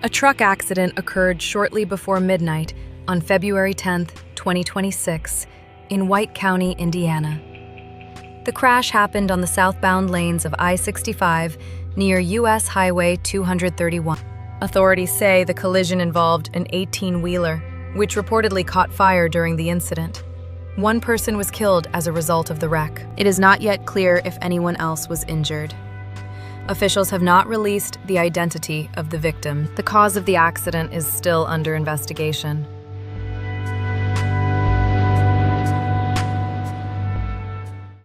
A truck accident occurred shortly before midnight on February 10, 2026, in White County, Indiana. The crash happened on the southbound lanes of I-65 near U.S. Highway 231. Authorities say the collision involved an 18-wheeler, which reportedly caught fire during the incident. One person was killed as a result of the wreck. It is not yet clear if anyone else was injured. Officials have not released the identity of the victim. The cause of the accident is still under investigation.